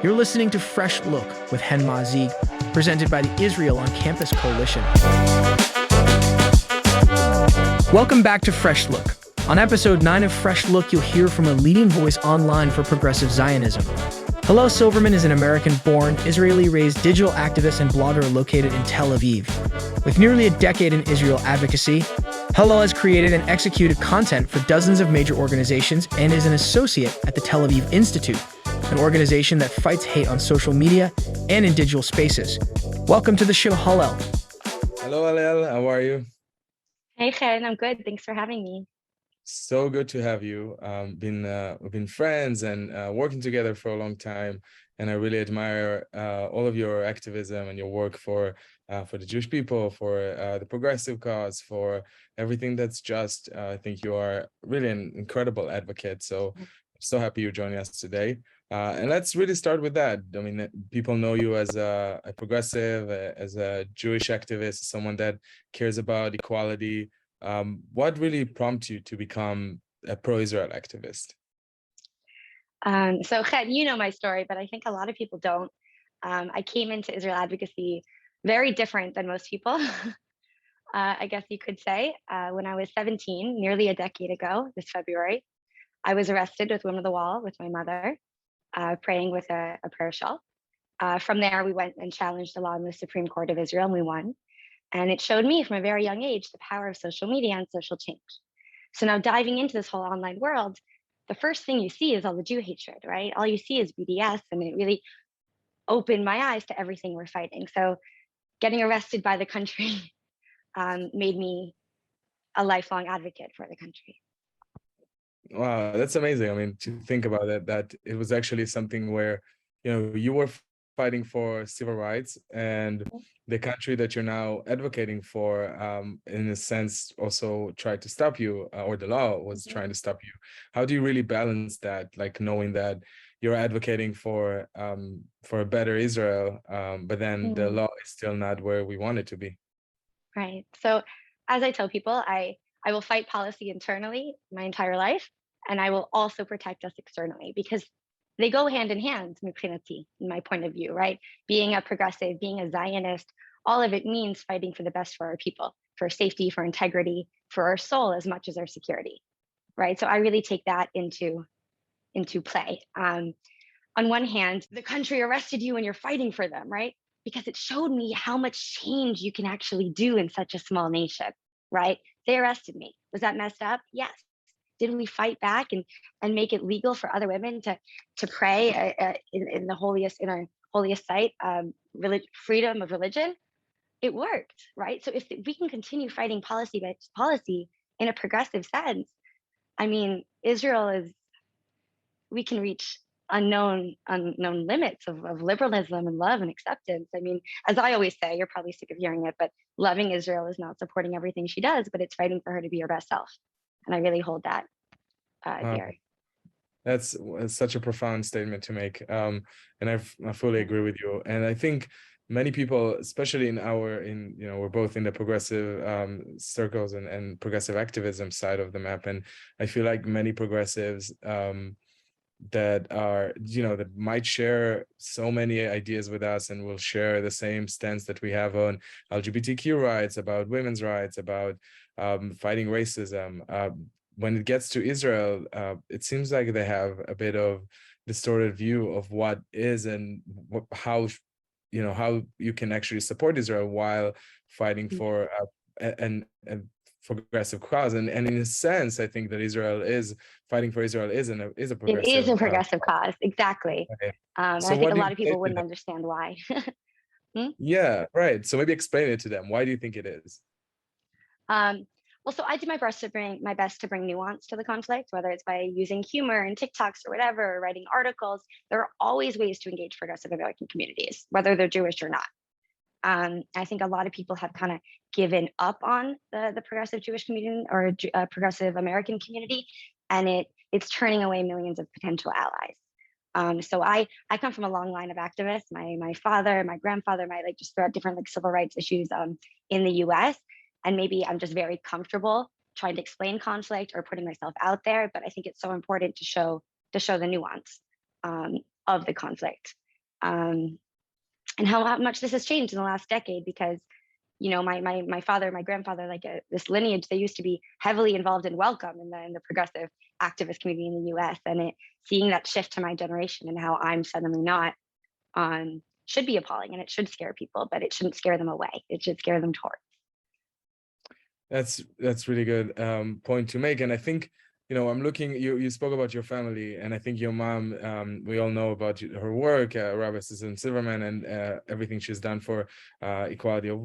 You're listening to Fresh Look with Mazzig, presented by the Israel on Campus Coalition. Welcome back to Fresh Look. On episode 9 of Fresh Look, you'll hear from a leading voice online for progressive Zionism. Hallel Silverman is an American-born, Israeli-raised digital activist and blogger located in Tel Aviv. With nearly a decade in Israel advocacy, Hallel has created and executed content for dozens of major organizations and is an associate at the Tel Aviv Institute, an organization that fights hate on social media and in digital spaces. Welcome to the show, Hallel. Hello, Hallel. How are you? Hey, Chen. I'm good. Thanks for having me. So good to have you. We've been friends and working together for a long time, and I really admire all of your activism and your work for the Jewish people, for the progressive cause, for everything that's just. I think you are really an incredible advocate. So happy you're joining us today. And let's really start with that. I mean, people know you as a progressive, as a Jewish activist, someone that cares about equality. What really prompted you to become a pro-Israel activist? So, Chen, you know my story, but I think a lot of people don't. I came into Israel advocacy very different than most people, I guess you could say. When I was 17, nearly a decade ago, this February, I was arrested with Women of the Wall with my mother, praying with a prayer shawl. From there, we went and challenged the law in the Supreme Court of Israel, and we won. And it showed me from a very young age the power of social media and social change. So now diving into this whole online world, the first thing you see is all the Jew hatred, right? All you see is BDS, and it really opened my eyes to everything we're fighting. So getting arrested by the country made me a lifelong advocate for the country. Wow, that's amazing. I mean, to think about it, that it was actually something where, you were fighting for civil rights, and the country that you're now advocating for, in a sense, also tried to stop you, or the law was trying to stop you. How do you really balance that, like knowing that you're advocating for a better Israel, but then the law is still not where we want it to be? Right. So as I tell people, I will fight policy internally my entire life, and I will also protect us externally, because they go hand in hand, in my point of view, right? Being a progressive, being a Zionist, all of it means fighting for the best for our people, for safety, for integrity, for our soul, as much as our security, right? So I really take that into play. On one hand, the country arrested you and you're fighting for them, right? Because it showed me how much change you can actually do in such a small nation, right? They arrested me. Was that messed up? Yes. Did we fight back and make it legal for other women to pray in the holiest, in our holiest site, freedom of religion? It worked, right? So if we can continue fighting policy by policy in a progressive sense, I mean, we can reach unknown limits of liberalism and love and acceptance. I mean, as I always say, you're probably sick of hearing it, but loving Israel is not supporting everything she does, but it's fighting for her to be her best self. And I really hold that dear. That's such a profound statement to make. And I fully agree with you. And I think many people, especially we're both in the progressive circles and progressive activism side of the map. And I feel like many progressives that might share so many ideas with us and will share the same stance that we have on LGBTQ rights, about women's rights, about fighting racism. When it gets to Israel, it seems like they have a bit of distorted view of what is and how you can actually support Israel while fighting for an progressive cause. And in a sense, I think that fighting for Israel is a progressive. It is a progressive cause, exactly. Okay. And I think a lot of people wouldn't understand why. Yeah, right. So maybe explain it to them. Why do you think it is? Well, so I do my best to bring nuance to the conflict, whether it's by using humor and TikToks or whatever, or writing articles. There are always ways to engage progressive American communities, whether they're Jewish or not. I think a lot of people have kind of given up on the progressive Jewish community or progressive American community, and it's turning away millions of potential allies. So I come from a long line of activists. My father, my grandfather, just throughout different civil rights issues in the U.S. And maybe I'm just very comfortable trying to explain conflict or putting myself out there. But I think it's so important to show the nuance of the conflict. um, and how much this has changed in the last decade. Because my father, my grandfather, like this lineage, they used to be heavily involved in welcome in the progressive activist community in the U.S. And seeing that shift to my generation and how I'm suddenly not, should be appalling, and it should scare people, but it shouldn't scare them away. It should scare them towards. That's really good point to make. And I think, I'm looking, you spoke about your family, and I think your mom, we all know about her work, Rabbi Susan Silverman, and everything she's done for equality of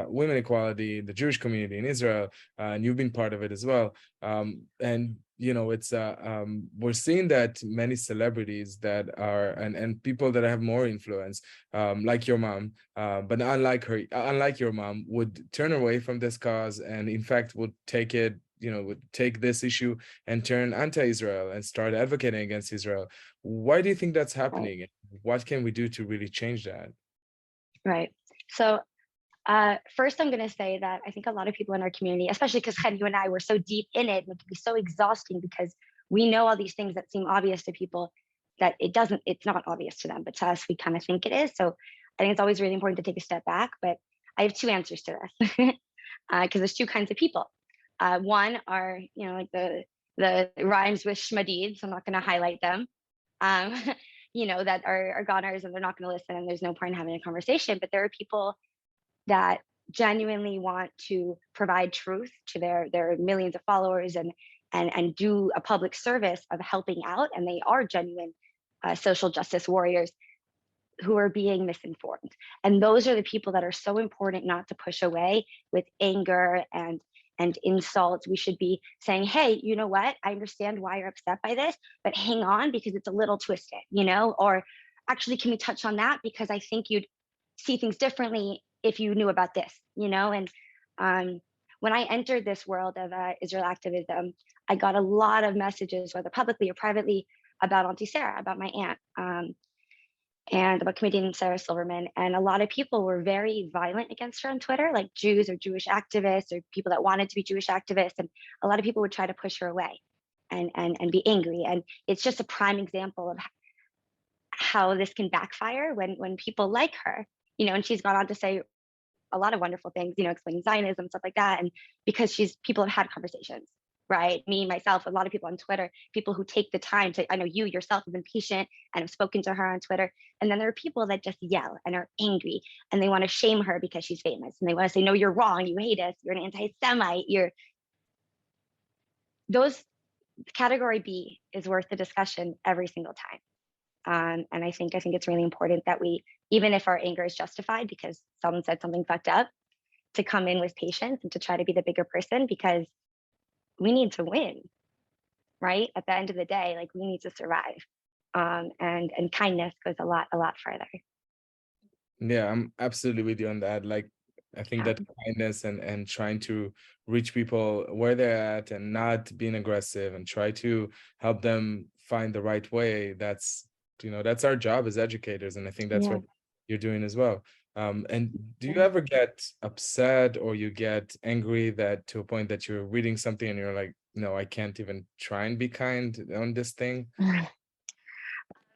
women equality, the Jewish community in Israel, and you've been part of it as well. And it's we're seeing that many celebrities that are and people that have more influence, like your mom, but unlike your mom, would turn away from this cause, and in fact would take it, would take this issue and turn anti-Israel and start advocating against Israel. Why do you think that's happening? Right. What can we do to really change that? Right. So first, I'm going to say that I think a lot of people in our community, especially because you and I were so deep in it, and it can be so exhausting because we know all these things that seem obvious to people that it's not obvious to them, but to us, we kind of think it is. So I think it's always really important to take a step back. But I have two answers to this, because there's two kinds of people. One are, like the rhymes with Shmadid, so I'm not going to highlight them. Um, that are goners, and they're not going to listen, and there's no point in having a conversation. But there are people that genuinely want to provide truth to their millions of followers, and do a public service of helping out, and they are genuine social justice warriors who are being misinformed. And those are the people that are so important not to push away with anger and insults. We should be saying, hey, you know what? I understand why you're upset by this, but hang on, because it's a little twisted, or actually, can we touch on that? Because I think you'd see things differently if you knew about this, And when I entered this world of Israel activism, I got a lot of messages, whether publicly or privately, about Auntie Sarah, about my aunt, and about comedian Sarah Silverman. And a lot of people were very violent against her on Twitter, like Jews or Jewish activists or people that wanted to be Jewish activists. And a lot of people would try to push her away and be angry. And it's just a prime example of how this can backfire when people like her, and she's gone on to say a lot of wonderful things, explaining Zionism, stuff like that. And because people have had conversations, right? Me, myself, a lot of people on Twitter, people who take the time to, I know you yourself have been patient and have spoken to her on Twitter. And then there are people that just yell and are angry, and they want to shame her because she's famous. And they want to say, no, you're wrong. You hate us. You're an anti-Semite. Those category B is worth the discussion every single time. And I think it's really important that we, even if our anger is justified because someone said something fucked up, to come in with patience and to try to be the bigger person, because we need to win, right? At the end of the day, like, we need to survive. And kindness goes a lot further. Yeah, I'm absolutely with you on that. Like, I think Yeah. that kindness and trying to reach people where they're at and not being aggressive and try to help them find the right way. That's our job as educators. And I think that's Yeah. what you're doing as well. And do you ever get upset or you get angry that to a point that you're reading something and you're like, no, I can't even try and be kind on this thing?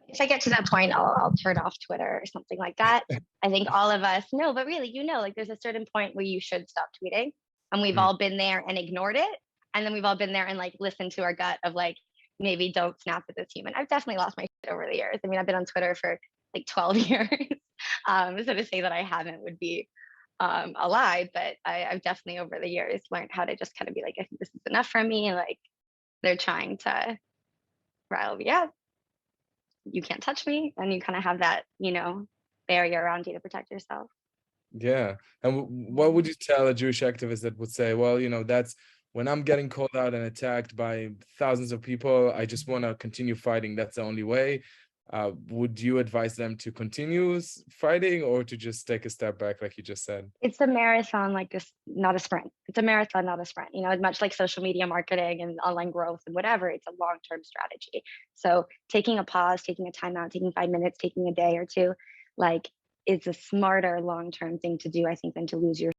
If I get to that point, I'll turn off Twitter or something like that. I think all of us, no, but really, like, there's a certain point where you should stop tweeting, and we've Mm. all been there and ignored it. And then we've all been there and like listened to our gut of like, maybe don't snap at this human. I've definitely lost my shit over the years. I mean, I've been on Twitter for like 12 years. So to say that I haven't would be a lie, but I've definitely over the years learned how to just kind of be like, I think this is enough for me. Like, they're trying to rile me up. You can't touch me. And you kind of have that, barrier around you to protect yourself. Yeah. And what would you tell a Jewish activist that would say, well, that's when I'm getting called out and attacked by thousands of people, I just want to continue fighting. That's the only way. Would you advise them to continue fighting or to just take a step back, like you just said? It's a marathon, like this, not a sprint. It's a marathon, not a sprint. Much like social media marketing and online growth and whatever, it's a long-term strategy. So taking a pause, taking a timeout, taking 5 minutes, taking a day or two, like, is a smarter long-term thing to do, I think, than to lose your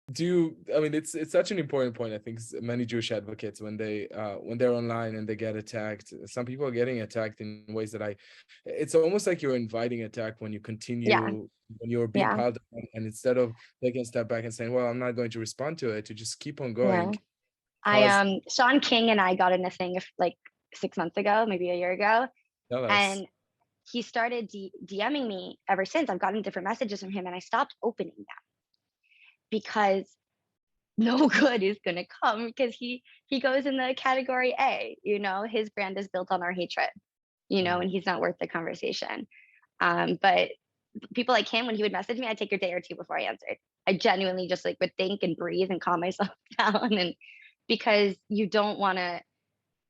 I mean, it's such an important point. I think many Jewish advocates, when they're online and they get attacked, some people are getting attacked in ways that it's almost like you're inviting attack when you Yeah, continue, when you're being yeah, piled on, and instead of taking a step back and saying, well, I'm not going to respond to it, to just keep on yeah. going, cause Sean King and I got in a thing like 6 months ago, maybe a year ago, tell us. and he started DMing me ever since. I've gotten different messages from him, and I stopped opening them because no good is going to come, because he goes in the category A. His brand is built on our hatred. Mm. And he's not worth the conversation. But people like him, when he would message me, I'd take a day or two before I answered. I genuinely just like would think and breathe and calm myself down, and because you don't want to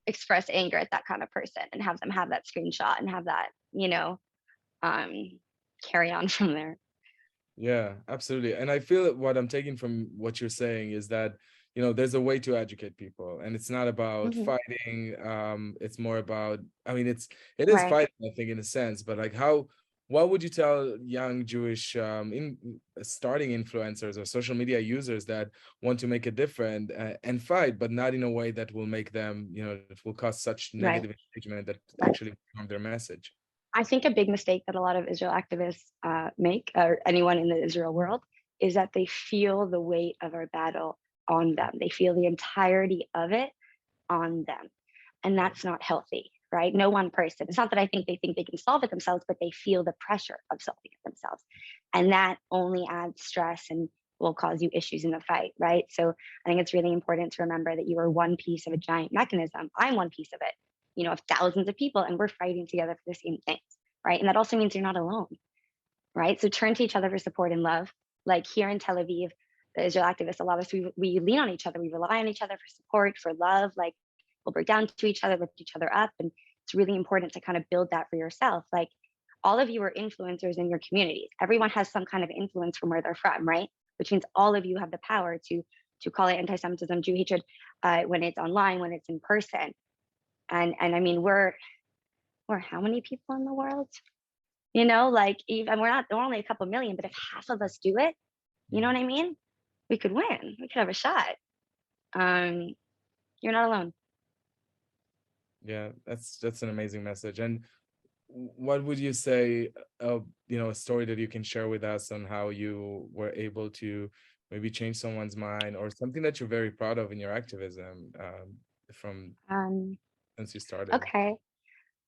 express anger at that kind of person and have them have that screenshot and have that, um, carry on from there. Yeah, absolutely. And I feel that what I'm taking from what you're saying is that, there's a way to educate people, and it's not about Hmm. fighting. It's more about, I mean, it is Right. fighting, I think, in a sense, but like what would you tell young Jewish starting influencers or social media users that want to make a difference and fight, but not in a way that will make them, it will cause such Right. negative engagement that Right. actually harm their message? I think a big mistake that a lot of Israel activists make, or anyone in the Israel world, is that they feel the weight of our battle on them. They feel the entirety of it on them. And Yeah. that's not healthy, right? No one person. It's not that I think they can solve it themselves, but they feel the pressure of solving it themselves. And that only adds stress and will cause you issues in the fight, right? So I think it's really important to remember that you are one piece of a giant mechanism. I'm one piece of it, of thousands of people, and we're fighting together for the same things, right? And that also means you're not alone, right? So turn to each other for support and love. Like here in Tel Aviv, the Israel activists, a lot of us, we lean on each other. We rely on each other for support, for love. Like we'll break down to each other, lift each other up. And it's really important to kind of build that for yourself. Like all of you are influencers in your communities. Everyone has some kind of influence from where they're from, right? Which means all of you have the power to call it anti-Semitism, Jew hatred, when it's online, when it's in person. And I mean, we're how many people in the world? Like even we're only a couple million, but if half of us do it, you know what I mean? We could win. We could have a shot. Um, you're not alone. Yeah, that's an amazing message. And what would you say, a story that you can share with us on how you were able to maybe change someone's mind, or something that you're very proud of in your activism, from Um, since you started? okay.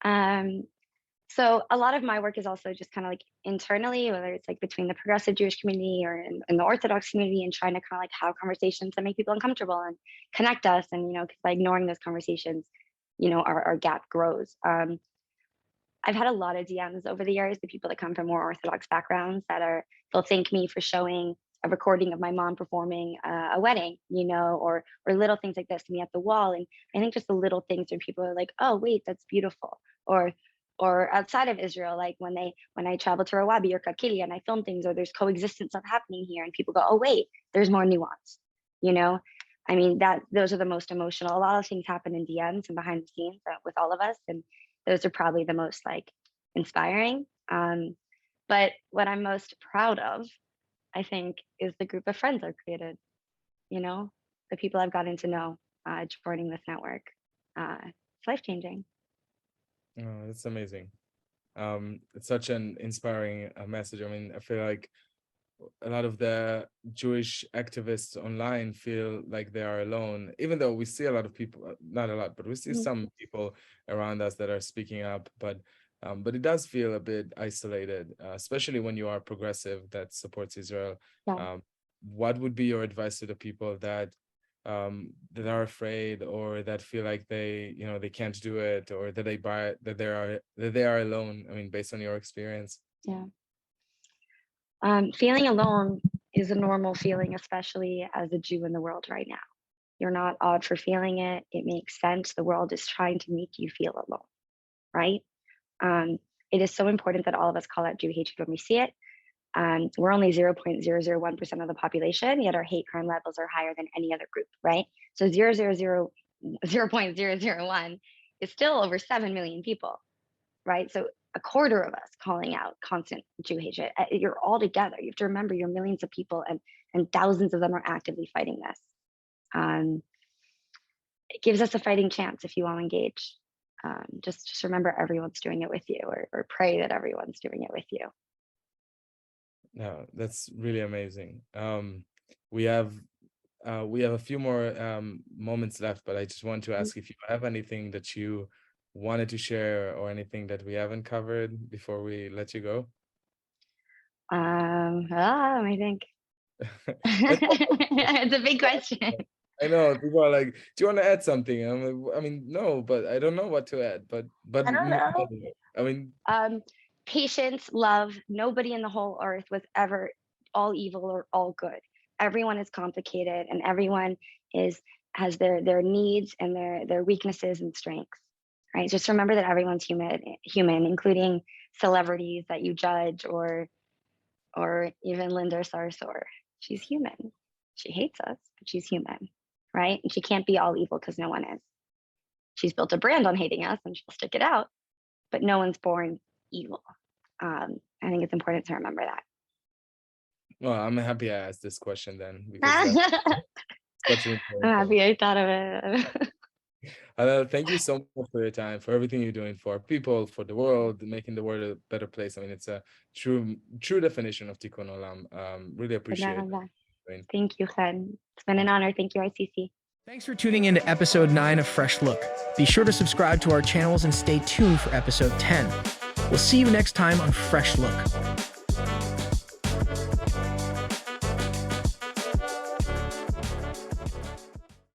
Um, so a lot of my work is also just kind of like internally, whether it's like between the progressive Jewish community or in the Orthodox community, and trying to kind of like have conversations that make people uncomfortable and connect us. And, because by ignoring those conversations, our gap grows. I've had a lot of DMs over the years, the people that come from more Orthodox backgrounds they'll thank me for showing a recording of my mom performing a wedding, or little things like this to me at the wall. And I think just the little things where people are like, oh, wait, that's beautiful. Or outside of Israel, like when I travel to Rawabi or Kakili and I film things, or there's coexistence of happening here, and people go, oh, wait, there's more nuance, you know? I mean, those are the most emotional. A lot of things happen in DMs and behind the scenes with all of us. And those are probably the most like inspiring. But what I'm most proud of, I think, is the group of friends I've created, the people I've gotten to know joining this network. It's life changing. Oh, that's amazing. It's such an inspiring message. I mean, I feel like a lot of the Jewish activists online feel like they are alone, even though we see a lot of people, not a lot, but we see Mhm. some people around us that are speaking up. But it does feel a bit isolated, especially when you are progressive that supports Israel. Yeah. What would be your advice to the people that are afraid, or that feel like they can't do it, or that they are alone? I mean, based on your experience. Yeah. Feeling alone is a normal feeling, especially as a Jew in the world right now. You're not odd for feeling it. It makes sense. The world is trying to make you feel alone, right? Um, it is so important that all of us call out Jew hatred when we see it. We're only 0.001% of the population, yet our hate crime levels are higher than any other group, right? So 0.001 is still over 7 million people, right? So a quarter of us calling out constant Jew hatred. You're all together. You have to remember you're millions of people, and thousands of them are actively fighting this. It gives us a fighting chance if you all engage. Just remember everyone's doing it with you, or pray that everyone's doing it with you. No, that's really amazing. We have a few more moments left, but I just want to ask if you have anything that you wanted to share or anything that we haven't covered before we let you go. Let me think. It's a big question. I know people are like, "Do you want to add something?" I mean, no, but I don't know what to add. But I don't know. I mean, patience, love. Nobody in the whole earth was ever all evil or all good. Everyone is complicated, and everyone has their needs and their weaknesses and strengths. Right? Just remember that everyone's human, including celebrities that you judge, or even Linda Sarsour. She's human. She hates us, but she's human, right? And she can't be all evil because no one is. She's built a brand on hating us, and she'll stick it out, but no one's born evil. I think it's important to remember that. Well, I'm happy I asked this question then, because that's such an I'm happy I thought of it. Thank you so much for your time, for everything you're doing for people, for the world, making the world a better place. I mean, it's a true definition of Tikkun Olam. Really appreciate it. Thank you, Chen. It's been an honor. Thank you, ICC. Thanks for tuning in to episode 9 of Fresh Look. Be sure to subscribe to our channels and stay tuned for episode 10. We'll see you next time on Fresh Look.